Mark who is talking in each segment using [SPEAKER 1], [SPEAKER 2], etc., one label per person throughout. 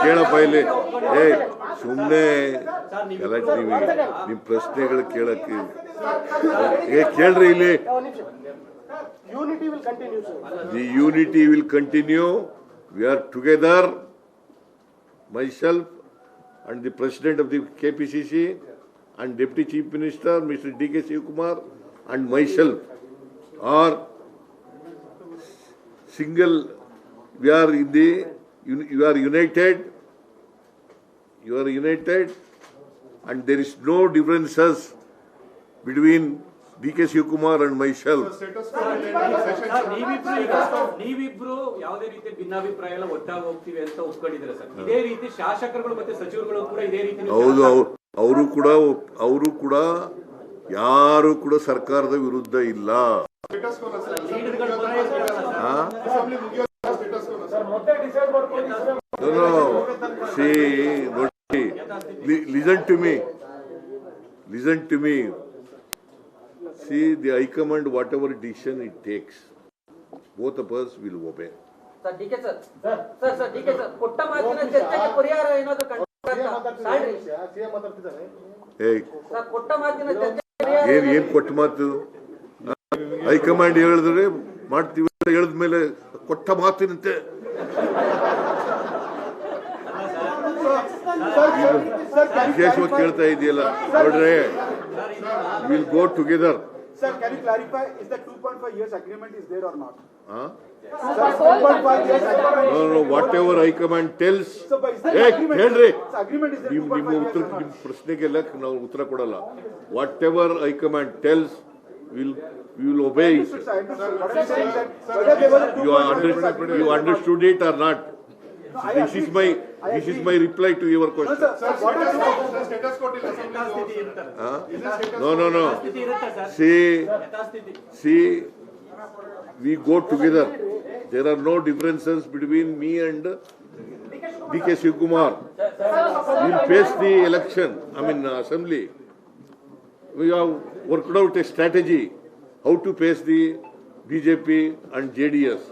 [SPEAKER 1] ಕೇಳಪ್ಪ ಇಲ್ಲಿ ಸುಮ್ಮನೆ ನಿಮ್ಮ ಪ್ರಶ್ನೆಗಳು ಕೇಳಕ್ಕೆ ಕೇಳ್ರಿ ಇಲ್ಲಿ. The unity will continue. We are together, myself and the President of the KPCC and Deputy Chief Minister Mr. D.K. Shivakumar and myself are single. We are in the. You are united. You are united, and there is no differences between D.K. Shivakumar and myself.
[SPEAKER 2] ನೀವಿಬ್ರು ಯಾವುದೇ ರೀತಿ ಭಿನ್ನಾಭಿಪ್ರಾಯ ಎಲ್ಲ ಒಟ್ಟಾಗಿ ಹೋಗ್ತೀವಿ ಅಂತ ಒಪ್ಕೊಂಡಿದ್ದಾರೆ sir. ಇದೇ ರೀತಿ ಶಾಸಕರುಗಳು ಮತ್ತೆ ಸಚಿವರುಗಳು ಕೂಡ ಇದೇ ರೀತಿ.
[SPEAKER 1] ಹೌದು, ಅವರು ಕೂಡ ಯಾರು ಕೂಡ ಸರ್ಕಾರದ ವಿರುದ್ಧ ಇಲ್ಲ. Listen to me. See, the High Command, whatever decision it takes, both of us will obey.
[SPEAKER 3] Sir, DK sir. Sir, DK sir. ಕೊಟ್ಟ ಮಾತಿನ ಚರ್ಚೆಗೆ ಪರಿಹಾರ ಏನಾದರೂ ಸರ್, ಕೊಟ್ಟ ಮಾತಿನ ಚರ್ಚೆ
[SPEAKER 1] ಏನ್ ಕೊಟ್ಟ ಮಾತು? ಹೈಕಮಾಂಡ್ ಹೇಳಿದ್ರೆ ಮಾಡ್ತೀವಿ ಅಂತ ಹೇಳಿದ್ಮೇಲೆ ಕೊಟ್ಟ ಮಾತಿನಂತೆ ವಿಶೇಷವಾಗಿ ಕೇಳ್ತಾ ಇದೆಯಲ್ಲ ನೋಡ್ರೆ. Will go together.
[SPEAKER 4] Sir, can you clarify, is the 2.5 years agreement is there or not?
[SPEAKER 1] Huh?
[SPEAKER 4] Sir, 2.5 years agreement.
[SPEAKER 1] No, whatever High Command tells.
[SPEAKER 4] So, but is there agreement?
[SPEAKER 1] ಹೇಳ್ರಿ,
[SPEAKER 4] Agreement is there 2.5 years or not?
[SPEAKER 1] ನಿಮ್ಮ ಪ್ರಶ್ನೆಗೆಲ್ಲ ನಾವು ಉತ್ತರ ಕೊಡಲ್ಲ. Whatever High Command tells, we will obey it.
[SPEAKER 4] Sir, I understood. What I'm saying that whether there was a 2.5 years agreement.
[SPEAKER 1] You understood it or not?
[SPEAKER 4] No,
[SPEAKER 1] This is my reply to your question.
[SPEAKER 4] No, sir, what is the
[SPEAKER 5] status quo till assembly?
[SPEAKER 1] No. See, we go together. There are no differences between me and D.K. Shivakumar. We will face the election, assembly. We have worked out a strategy how to face the BJP and JDS,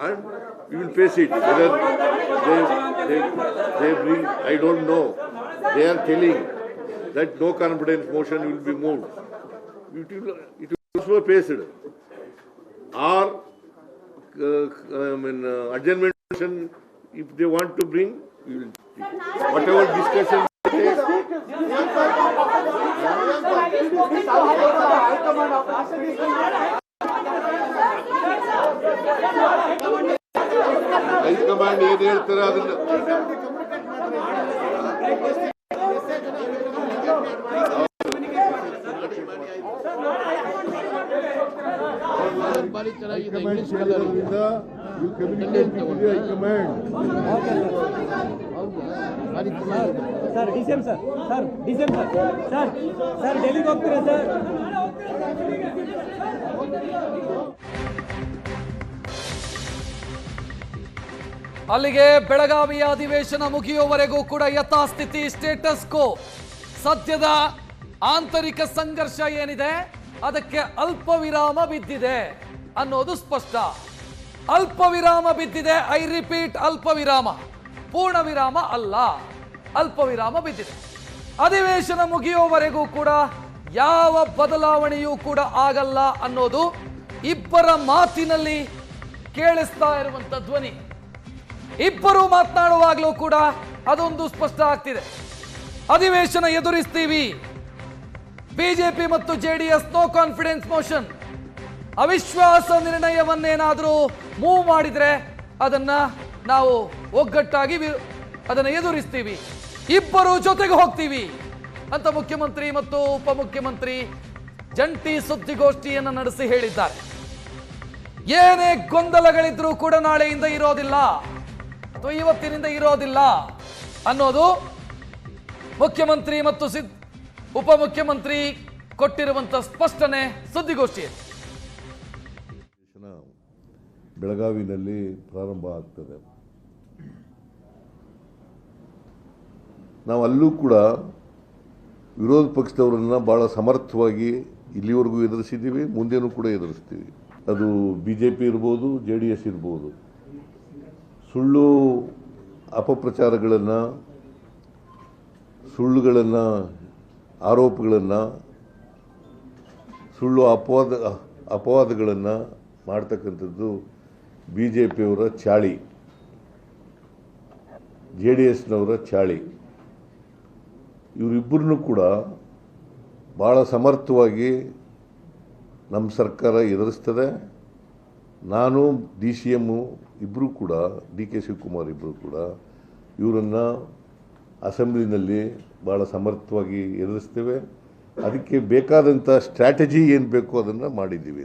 [SPEAKER 1] and we will face it. Whether they bring, I don't know. They are telling that no confidence motion will be moved. It will also be faced. Or adjournment motion, if they want to bring, we will take. Whatever discussion high command ಏನ್ ಹೇಳ್ತಾರೆ ಅದನ್ನ
[SPEAKER 2] sir DCM sir ಡೆಲ್ಲಿಗೆ ಹೋಗ್ತೀರಾ sir?
[SPEAKER 6] ಅಲ್ಲಿಗೆ ಬೆಳಗಾವಿಯ ಅಧಿವೇಶನ ಮುಗಿಯುವವರೆಗೂ ಕೂಡ ಯಥಾಸ್ಥಿತಿ, ಸ್ಟೇಟಸ್ ಕೋ. ಸದ್ಯದ ಆಂತರಿಕ ಸಂಘರ್ಷ ಏನಿದೆ ಅದಕ್ಕೆ ಅಲ್ಪ ವಿರಾಮ ಬಿದ್ದಿದೆ ಅನ್ನೋದು ಸ್ಪಷ್ಟ. ಅಲ್ಪ ವಿರಾಮ ಬಿದ್ದಿದೆ. ಐ ರಿಪೀಟ್, ಅಲ್ಪ ವಿರಾಮ, ಪೂರ್ಣ ವಿರಾಮ ಅಲ್ಲ, ಅಲ್ಪ ವಿರಾಮ ಬಿದ್ದಿದೆ. ಅಧಿವೇಶನ ಮುಗಿಯುವವರೆಗೂ ಕೂಡ ಯಾವ ಬದಲಾವಣೆಯೂ ಕೂಡ ಆಗಲ್ಲ ಅನ್ನೋದು ಇಬ್ಬರ ಮಾತಿನಲ್ಲಿ ಕೇಳಿಸ್ತಾ ಇರುವಂತ ಧ್ವನಿ. ಇಬ್ಬರು ಮಾತನಾಡುವಾಗಲೂ ಕೂಡ ಅದೊಂದು ಸ್ಪಷ್ಟ ಆಗ್ತಿದೆ. ಅಧಿವೇಶನ ಎದುರಿಸ್ತೀವಿ. ಬಿಜೆಪಿ ಮತ್ತು ಜೆಡಿಎಸ್ ನೋ ಕಾನ್ಫಿಡೆನ್ಸ್ ಮೋಷನ್, ಅವಿಶ್ವಾಸ ನಿರ್ಣಯವನ್ನೇನಾದರೂ ಮೂವ್ ಮಾಡಿದ್ರೆ ಅದನ್ನ ನಾವು ಒಗ್ಗಟ್ಟಾಗಿ ಅದನ್ನು ಎದುರಿಸ್ತೀವಿ, ಇಬ್ಬರು ಜೊತೆಗೆ ಹೋಗ್ತೀವಿ ಅಂತ ಮುಖ್ಯಮಂತ್ರಿ ಮತ್ತು ಉಪಮುಖ್ಯಮಂತ್ರಿ ಜಂಟಿ ಸುದ್ದಿಗೋಷ್ಠಿಯನ್ನು ನಡೆಸಿ ಹೇಳಿದ್ದಾರೆ. ಏನೇ ಗೊಂದಲಗಳಿದ್ರೂ ಕೂಡ ನಾಳೆಯಿಂದ ಇರೋದಿಲ್ಲ ಅಥವಾ ಇವತ್ತಿನಿಂದ ಇರೋದಿಲ್ಲ ಅನ್ನೋದು ಮುಖ್ಯಮಂತ್ರಿ ಮತ್ತು ಉಪಮುಖ್ಯಮಂತ್ರಿ ಕೊಟ್ಟಿರುವಂತ ಸ್ಪಷ್ಟನೆ ಸುದ್ದಿಗೋಷ್ಠಿಯಲ್ಲಿ.
[SPEAKER 1] ಬೆಳಗಾವಿನಲ್ಲಿ ಪ್ರಾರಂಭ ಆಗ್ತದೆ. ನಾವು ಅಲ್ಲೂ ಕೂಡ ವಿರೋಧ ಪಕ್ಷದವರನ್ನು ಭಾಳ ಸಮರ್ಥವಾಗಿ ಇಲ್ಲಿವರೆಗೂ ಎದುರಿಸಿದ್ದೀವಿ, ಮುಂದೇನೂ ಕೂಡ ಎದುರಿಸ್ತೀವಿ. ಅದು BJP ಇರ್ಬೋದು, JDS ಇರ್ಬೋದು. ಸುಳ್ಳು ಅಪಪ್ರಚಾರಗಳನ್ನು, ಸುಳ್ಳುಗಳನ್ನು, ಆರೋಪಗಳನ್ನು, ಸುಳ್ಳು ಅಪವಾದಗಳನ್ನು ಮಾಡ್ತಕ್ಕಂಥದ್ದು BJPಯವರ ಚಾಳಿ, JDSನವರ ಚಾಳಿ. ಇವರಿಬ್ಬರನ್ನೂ ಕೂಡ ಭಾಳ ಸಮರ್ಥವಾಗಿ ನಮ್ಮ ಸರ್ಕಾರ ಎದುರಿಸ್ತದೆ. ನಾನು DCM ಇಬ್ಬರೂ ಕೂಡ, DK ಶಿವಕುಮಾರ್ ಇಬ್ಬರು ಕೂಡ ಇವರನ್ನು ಅಸೆಂಬ್ಲಿನಲ್ಲಿ ಭಾಳ ಸಮರ್ಥವಾಗಿ ಎದುರಿಸ್ತೇವೆ. ಅದಕ್ಕೆ ಬೇಕಾದಂಥ ಸ್ಟ್ರಾಟಜಿ ಏನು ಬೇಕು ಅದನ್ನು ಮಾಡಿದ್ದೀವಿ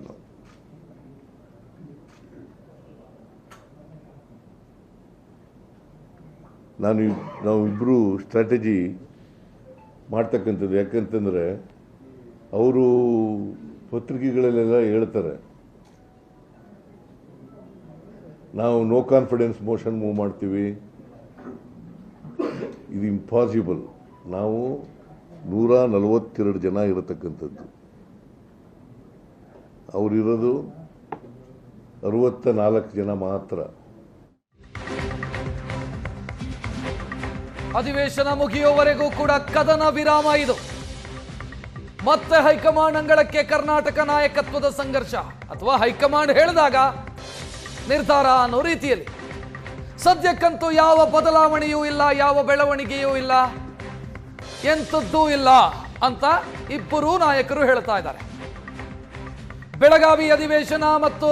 [SPEAKER 1] ನಾವು ಇಬ್ಬರು ಸ್ಟ್ರಾಟಜಿ ಮಾಡ್ತಕ್ಕಂಥದ್ದು. ಯಾಕಂತಂದರೆ ಅವರು ಪತ್ರಿಕೆಗಳಲ್ಲೆಲ್ಲ ಹೇಳ್ತಾರೆ, ನಾವು ನೋ ಕಾನ್ಫಿಡೆನ್ಸ್ ಮೋಷನ್ ಮೂವ್ ಮಾಡ್ತೀವಿ. ಇದು ಇಂಪಾಸಿಬಲ್. ನಾವು 142 ಜನ ಇರತಕ್ಕಂಥದ್ದು, ಅವರಿರೋದು 64 ಜನ ಮಾತ್ರ.
[SPEAKER 6] ಅಧಿವೇಶನ ಮುಗಿಯುವವರೆಗೂ ಕೂಡ ಕದನ ವಿರಾಮ ಇದು. ಮತ್ತೆ ಹೈಕಮಾಂಡ್ ಅಂಗಳಕ್ಕೆ ಕರ್ನಾಟಕ ನಾಯಕತ್ವದ ಸಂಘರ್ಷ, ಅಥವಾ ಹೈಕಮಾಂಡ್ ಹೇಳಿದಾಗ ನಿರ್ಧಾರ ಅನ್ನೋ ರೀತಿಯಲ್ಲಿ. ಸದ್ಯಕ್ಕಂತೂ ಯಾವ ಬದಲಾವಣೆಯೂ ಇಲ್ಲ, ಯಾವ ಬೆಳವಣಿಗೆಯೂ ಇಲ್ಲ, ಎಂಥದ್ದೂ ಇಲ್ಲ ಅಂತ ಇಬ್ಬರೂ ನಾಯಕರು ಹೇಳ್ತಾ ಇದ್ದಾರೆ. ಬೆಳಗಾವಿ ಅಧಿವೇಶನ ಮತ್ತು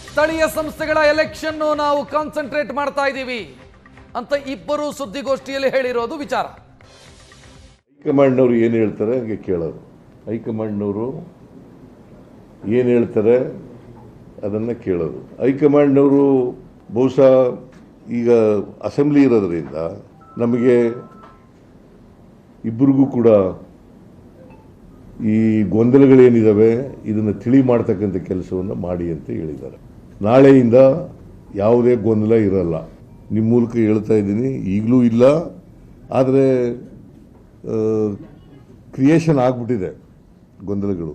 [SPEAKER 6] ಸ್ಥಳೀಯ ಸಂಸ್ಥೆಗಳ ಎಲೆಕ್ಷನ್ ನಾವು ಕಾನ್ಸಂಟ್ರೇಟ್ ಮಾಡ್ತಾ ಇದ್ದೀವಿ ಅಂತ ಇಬ್ಬರು ಸುದ್ದಿಗೋಷ್ಠಿಯಲ್ಲಿ ಹೇಳಿರೋದು ವಿಚಾರ.
[SPEAKER 1] ಹೈಕಮಾಂಡ್ನವರು ಏನು ಹೇಳ್ತಾರೆ ಹಾಗೆ ಕೇಳೋದು. ಹೈಕಮಾಂಡ್ನವರು ಏನು ಹೇಳ್ತಾರೆ ಅದನ್ನು ಕೇಳೋದು. ಹೈಕಮಾಂಡ್ನವರು ಬಹುಶಃ ಈಗ ಅಸೆಂಬ್ಲಿ ಇರೋದ್ರಿಂದ ನಮಗೆ ಇಬ್ಬರಿಗೂ ಕೂಡ ಈ ಗೊಂದಲಗಳೇನಿದ್ದಾವೆ ಇದನ್ನು ತಿಳಿ ಮಾಡ್ತಕ್ಕಂಥ ಕೆಲಸವನ್ನು ಮಾಡಿ ಅಂತ ಹೇಳಿದ್ದಾರೆ. ನಾಳೆಯಿಂದ ಯಾವುದೇ ಗೊಂದಲ ಇರಲ್ಲ. ನಿಮ್ಮ ಮೂಲಕ ಹೇಳ್ತಾ ಇದ್ದೀನಿ, ಈಗಲೂ ಇಲ್ಲ, ಆದರೆ ಕ್ರಿಯೇಷನ್ ಆಗಿಬಿಟ್ಟಿದೆ ಗೊಂದಲಗಳು.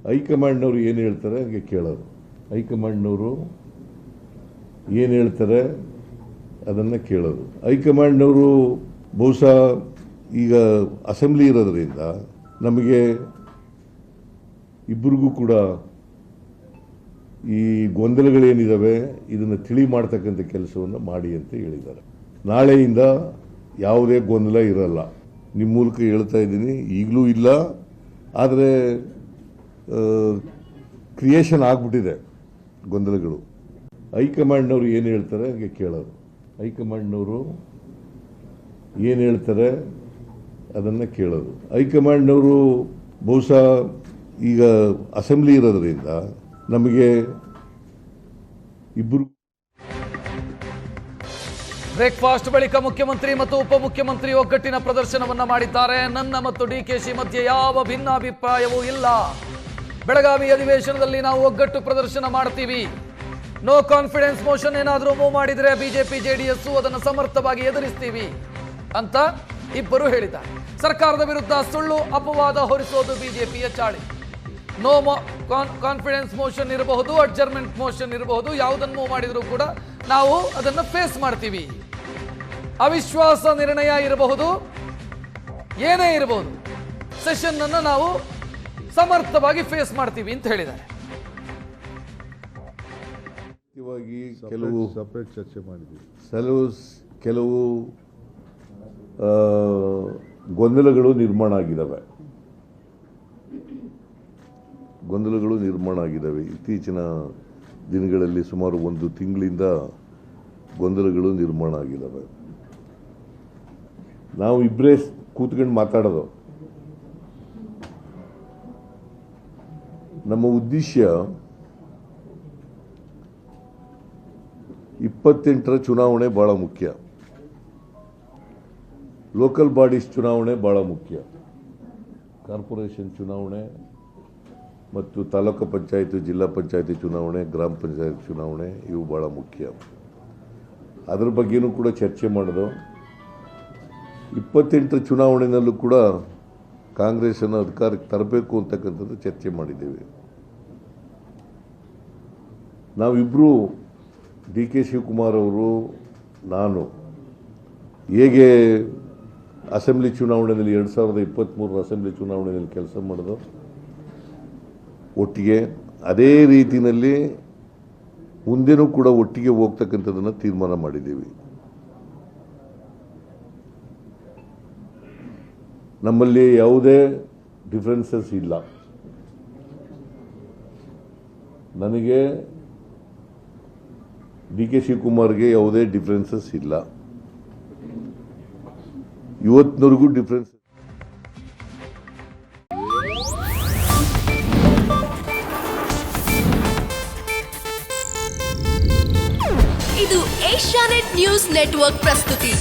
[SPEAKER 1] ಹೈಕಮಾಂಡ್ನವರು ಏನು ಹೇಳ್ತಾರೆ ಹಾಗೆ ಕೇಳೋದು. ಹೈಕಮಾಂಡ್ನವರು ಏನು ಹೇಳ್ತಾರೆ ಅದನ್ನು ಕೇಳೋದು. ಹೈಕಮಾಂಡ್ನವರು ಬಹುಶಃ ಈಗ ಅಸೆಂಬ್ಲಿ ಇರೋದ್ರಿಂದ ನಮಗೆ ಇಬ್ಬರಿಗೂ ಕೂಡ ಈ ಗೊಂದಲಗಳೇನಿದ್ದಾವೆ ಇದನ್ನು ತಿಳಿ ಮಾಡ್ತಕ್ಕಂಥ ಕೆಲಸವನ್ನು ಮಾಡಿ ಅಂತ ಹೇಳಿದ್ದಾರೆ. ನಾಳೆಯಿಂದ ಯಾವುದೇ ಗೊಂದಲ ಇರಲ್ಲ. ನಿಮ್ಮ ಮೂಲಕ ಹೇಳ್ತಾ ಇದ್ದೀನಿ, ಈಗಲೂ ಇಲ್ಲ, ಆದರೆ ಕ್ರಿಯೇಷನ್ ಆಗಿಬಿಟ್ಟಿದೆ ಗೊಂದಲಗಳು. ಹೈಕಮಾಂಡ್ನವರು ಏನು ಹೇಳ್ತಾರೆ ಹಾಗೆ ಕೇಳೋದು. ಹೈಕಮಾಂಡ್ನವರು ಏನು ಹೇಳ್ತಾರೆ ಅದನ್ನು ಕೇಳೋದು. ಹೈಕಮಾಂಡ್ನವರು ಬಹುಶಃ ಈಗ ಅಸೆಂಬ್ಲಿ ಇರೋದ್ರಿಂದ ನಮಗೆ ಇಬ್ಬರು.
[SPEAKER 6] ಬ್ರೇಕ್ಫಾಸ್ಟ್ ಬಳಿಕ ಮುಖ್ಯಮಂತ್ರಿ ಮತ್ತು ಉಪಮುಖ್ಯಮಂತ್ರಿ ಒಗ್ಗಟ್ಟಿನ ಪ್ರದರ್ಶನವನ್ನ ಮಾಡಿದ್ದಾರೆ. ನನ್ನ ಮತ್ತು DKಶಿ ಮಧ್ಯೆ ಯಾವ ಭಿನ್ನಾಭಿಪ್ರಾಯವೂ ಇಲ್ಲ. ಬೆಳಗಾವಿ ಅಧಿವೇಶನದಲ್ಲಿ ನಾವು ಒಗ್ಗಟ್ಟು ಪ್ರದರ್ಶನ ಮಾಡ್ತೀವಿ. ನೋ ಕಾನ್ಫಿಡೆನ್ಸ್ ಮೋಷನ್ ಏನಾದರೂ ಮೂವ್ ಮಾಡಿದರೆ BJP JDS ಅದನ್ನು ಸಮರ್ಥವಾಗಿ ಎದುರಿಸ್ತೀವಿ ಅಂತ ಇಬ್ಬರು ಹೇಳಿದ್ದಾರೆ. ಸರ್ಕಾರದ ವಿರುದ್ಧ ಸುಳ್ಳು ಅಪವಾದ ಹೊರಿಸೋದು BJPಯ ಚಾಳಿ. ನೋ ಕಾನ್ಫಿಡೆನ್ಸ್ ಮೋಷನ್ ಇರಬಹುದು, ಅಡ್ಜರ್ಮೆಂಟ್ ಮೋಷನ್ ಇರಬಹುದು, ಯಾವುದನ್ನು ಮೂವ್ ಮಾಡಿದರೂ ಕೂಡ ನಾವು ಅದನ್ನು ಫೇಸ್ ಮಾಡ್ತೀವಿ. ಅವಿಶ್ವಾಸ ನಿರ್ಣಯ ಇರಬಹುದು, ಏನೇ ಇರಬಹುದು, ಸೆಷನ್ ಅನ್ನು ನಾವು ಸಮರ್ಥವಾಗಿ ಫೇಸ್ ಮಾಡ್ತೀವಿ ಅಂತ ಹೇಳಿದ್ದಾರೆ.
[SPEAKER 1] ಕೆಲವು
[SPEAKER 7] ಚರ್ಚೆ ಮಾಡಿದ್ದೀವಿ.
[SPEAKER 1] ಕೆಲವು ಗೊಂದಲಗಳು ನಿರ್ಮಾಣ ಆಗಿದ್ದಾವೆ. ಇತ್ತೀಚಿನ ದಿನಗಳಲ್ಲಿ ಸುಮಾರು 1 ತಿಂಗಳಿಂದ ಗೊಂದಲಗಳು ನಿರ್ಮಾಣ ಆಗಿದ್ದಾವೆ. ನಾವು ಇಬ್ಬರೇ ಕೂತ್ಕೊಂಡು ಮಾತಾಡೋದು. ನಮ್ಮ ಉದ್ದೇಶ 28ರ ಚುನಾವಣೆ ಭಾಳ ಮುಖ್ಯ. ಲೋಕಲ್ ಬಾಡೀಸ್ ಚುನಾವಣೆ ಭಾಳ ಮುಖ್ಯ. ಕಾರ್ಪೊರೇಷನ್ ಚುನಾವಣೆ ಮತ್ತು ತಾಲೂಕು ಪಂಚಾಯತ್, ಜಿಲ್ಲಾ ಪಂಚಾಯತಿ ಚುನಾವಣೆ, ಗ್ರಾಮ ಪಂಚಾಯತ್ ಚುನಾವಣೆ ಇವು ಭಾಳ ಮುಖ್ಯ. ಅದರ ಬಗ್ಗೆನೂ ಕೂಡ ಚರ್ಚೆ ಮಾಡೋದು. 28ರ ಚುನಾವಣೆಯಲ್ಲೂ ಕೂಡ ಕಾಂಗ್ರೆಸ್ಸನ್ನು ಅಧಿಕಾರಕ್ಕೆ ತರಬೇಕು ಅಂತಕ್ಕಂಥದ್ದು ಚರ್ಚೆ ಮಾಡಿದ್ದೇವೆ. ನಾವಿಬ್ಬರು DK ಶಿವಕುಮಾರ್ ಅವರು, ನಾನು ಹೇಗೆ ಅಸೆಂಬ್ಲಿ ಚುನಾವಣೆಯಲ್ಲಿ 2023 ಅಸೆಂಬ್ಲಿ ಚುನಾವಣೆಯಲ್ಲಿ ಕೆಲಸ ಮಾಡೋದು ಒಟ್ಟಿಗೆ, ಅದೇ ರೀತಿಯಲ್ಲಿ ಮುಂದೆನೂ ಕೂಡ ಒಟ್ಟಿಗೆ ಹೋಗ್ತಕ್ಕಂಥದ್ದನ್ನು ತೀರ್ಮಾನ ಮಾಡಿದ್ದೀವಿ. ನಮ್ಮಲ್ಲಿ ಯಾವುದೇ ಡಿಫರೆನ್ಸಸ್ ಇಲ್ಲ. ನನಗೆ ಡಿ ಕೆ ಶಿವಕುಮಾರ್ಗೆ ಯಾವುದೇ ಡಿಫರೆನ್ಸಸ್ ಇಲ್ಲ. ಇವತ್ತಿನವರೆಗೂ ಡಿಫರೆನ್ಸ್.
[SPEAKER 7] ಇದು ಏಷ್ಯಾನೆಟ್ ನ್ಯೂಸ್ ನೆಟ್ವರ್ಕ್ ಪ್ರಸ್ತುತಿ.